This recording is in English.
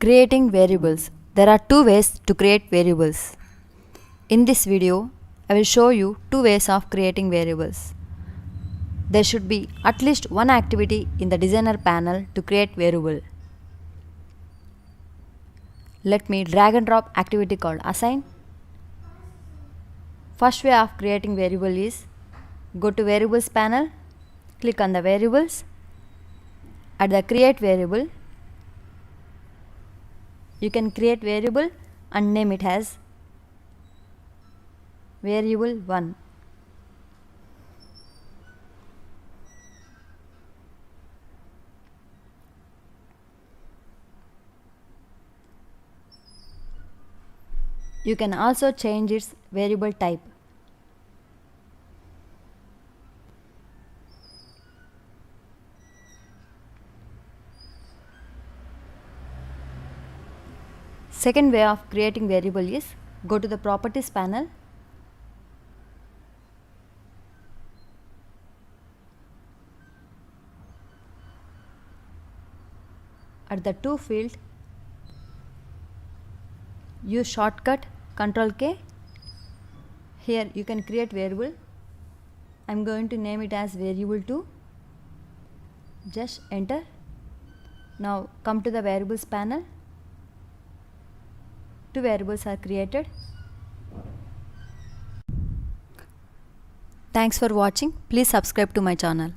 Creating variables. There are two ways to create variables. In this video, I will show you two ways of creating variables. There should be at least one activity in the designer panel to create variable. Let me drag and drop activity called assign. First way of creating variable is go to variables panel, click on the variables. At the create variable, you can create variable and name it as variable 1. You can also change its variable type. Second way of creating variable is go to the properties panel. At the to field, use shortcut Ctrl K. Here you can create variable. I am going to name it as variable 2. Just enter. Now come to the variables panel. Two variables are created. Thanks for watching. Please subscribe to my channel.